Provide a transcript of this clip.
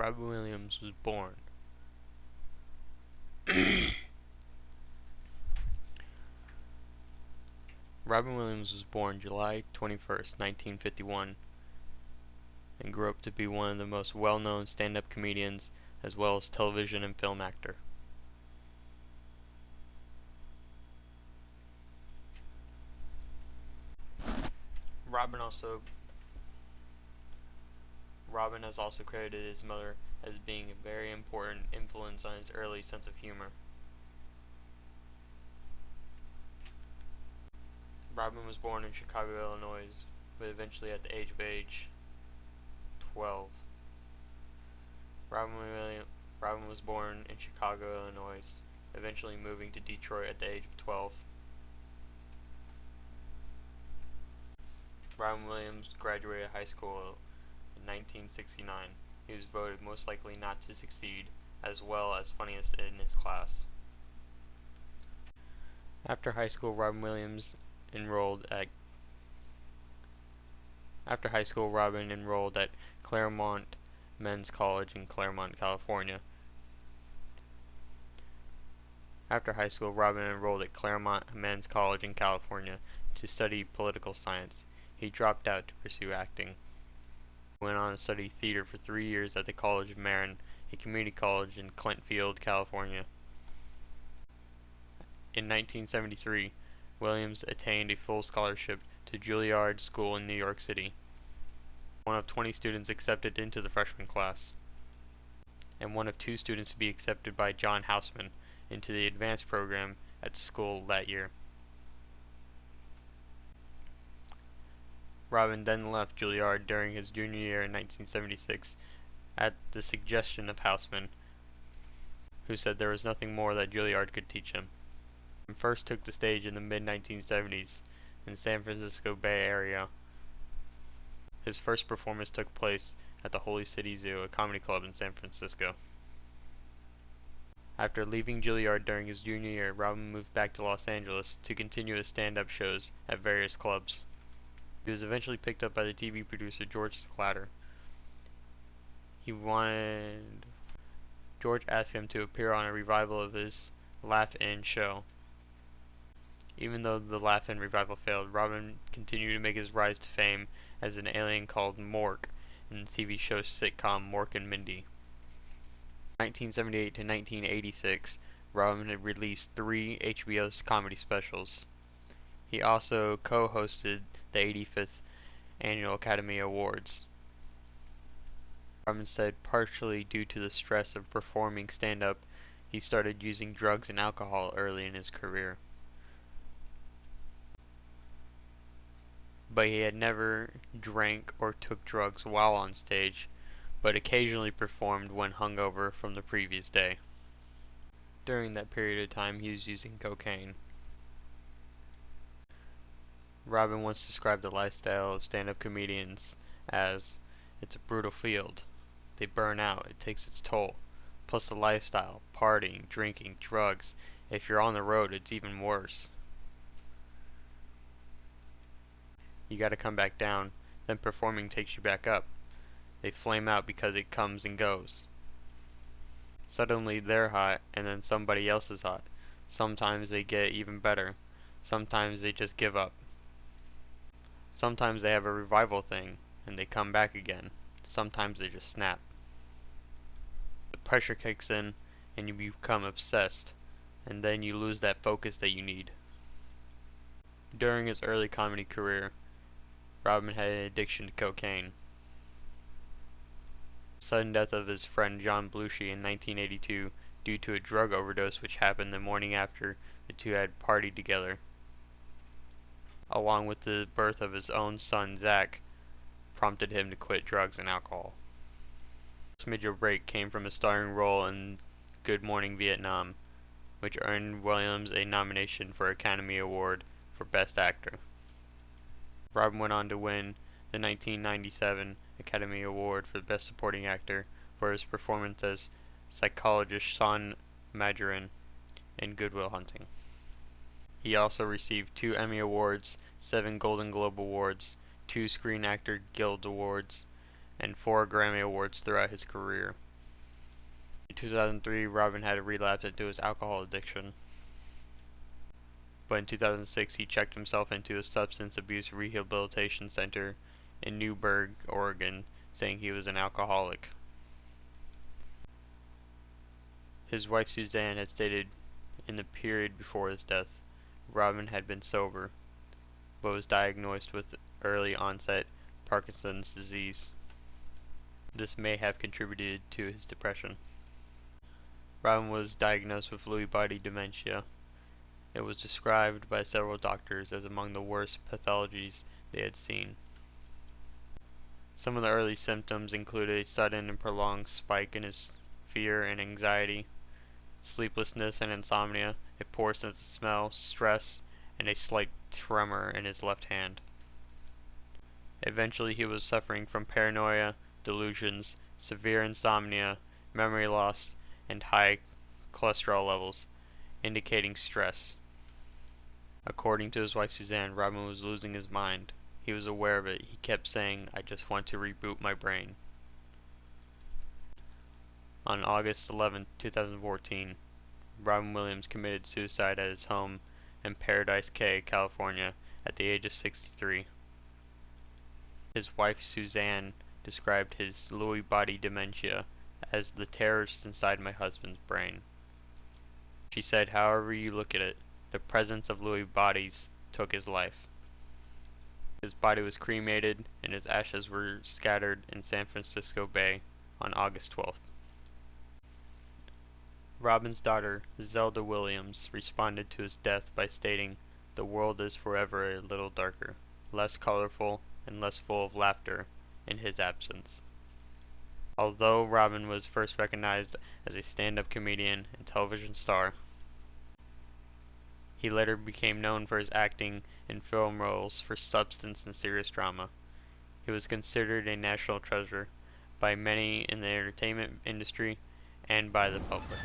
Robin Williams was born. Robin Williams was born July 21st, 1951, and grew up to be one of the most well-known stand-up comedians as well as television and film actor. Robin has also credited his mother as being a very important influence on his early sense of humor. Robin was born in Chicago, Illinois, but eventually at the age of 12. Robin was born in Chicago, Illinois, eventually moving to Detroit at the age of 12. Robin Williams graduated high school in 1969. He was voted most likely not to succeed, as well as funniest in his class. After high school, Robin enrolled at Claremont Men's College in Claremont, California. After high school, Robin enrolled at Claremont Men's College in California to study political science. He dropped out to pursue acting. He went on to study theater for 3 years at the College of Marin, a community college in Clintfield, California. In 1973, Williams attained a full scholarship to Juilliard School in New York City, one of 20 students accepted into the freshman class, and one of 2 students to be accepted by John Houseman into the advanced program at the school that year. Robin then left Juilliard during his junior year in 1976 at the suggestion of Houseman, who said there was nothing more that Juilliard could teach him. He first took the stage in the mid-1970s in the San Francisco Bay Area. His first performance took place at the Holy City Zoo, a comedy club in San Francisco. After leaving Juilliard during his junior year, Robin moved back to Los Angeles to continue his stand-up shows at various clubs. He was eventually picked up by the TV producer George Schlatter. George asked him to appear on a revival of his Laugh-In show. Even though the Laugh-In revival failed, Robin continued to make his rise to fame as an alien called Mork in the TV show sitcom Mork and Mindy. From 1978 to 1986, Robin had released 3 HBO comedy specials. He also co-hosted the 85th Annual Academy Awards. Robin said partially due to the stress of performing stand-up, he started using drugs and alcohol early in his career. But he had never drank or took drugs while on stage, but occasionally performed when hungover from the previous day. During that period of time, he was using cocaine. Robin once described the lifestyle of stand-up comedians as, "It's a brutal field. They burn out. It takes its toll. Plus the lifestyle, partying, drinking, drugs. If you're on the road, it's even worse. You gotta come back down, then performing takes you back up. They flame out because it comes and goes. Suddenly they're hot, and then somebody else is hot. Sometimes they get even better. Sometimes they just give up. Sometimes they have a revival thing, and they come back again. Sometimes they just snap. The pressure kicks in, and you become obsessed, and then you lose that focus that you need." During his early comedy career, Robin had an addiction to cocaine. The sudden death of his friend John Belushi in 1982 due to a drug overdose which happened the morning after the two had partied together, along with the birth of his own son Zach, prompted him to quit drugs and alcohol. This major break came from a starring role in Good Morning Vietnam, which earned Williams a nomination for Academy Award for Best Actor. Robin went on to win the 1997 Academy Award for Best Supporting Actor for his performance as psychologist Sean Majorin in Good Will Hunting. He also received 2 Emmy Awards, 7 Golden Globe Awards, 2 Screen Actor Guild Awards, and 4 Grammy Awards throughout his career. In 2003, Robin had a relapse into his alcohol addiction. But in 2006, he checked himself into a substance abuse rehabilitation center in Newberg, Oregon, saying he was an alcoholic. His wife Suzanne had stated in the period before his death, Robin had been sober, but was diagnosed with early onset Parkinson's disease. This may have contributed to his depression. Robin was diagnosed with Lewy body dementia. It was described by several doctors as among the worst pathologies they had seen. Some of the early symptoms included a sudden and prolonged spike in his fear and anxiety, sleeplessness and insomnia, a poor sense of smell, stress, and a slight tremor in his left hand. Eventually he was suffering from paranoia, delusions, severe insomnia, memory loss, and high cholesterol levels, indicating stress. According to his wife Suzanne, Robin was losing his mind. He was aware of it. He kept saying, "I just want to reboot my brain." On August 11, 2014, Robin Williams committed suicide at his home in Paradise Cay, California, at the age of 63. His wife Suzanne described his Lewy body dementia as the terrorist inside my husband's brain. She said, "However you look at it, the presence of Lewy bodies took his life." His body was cremated and his ashes were scattered in San Francisco Bay on August 12th. Robin's daughter, Zelda Williams, responded to his death by stating, "The world is forever a little darker, less colorful, and less full of laughter in his absence." Although Robin was first recognized as a stand-up comedian and television star, he later became known for his acting in film roles for substance and serious drama. He was considered a national treasure by many in the entertainment industry and by the public.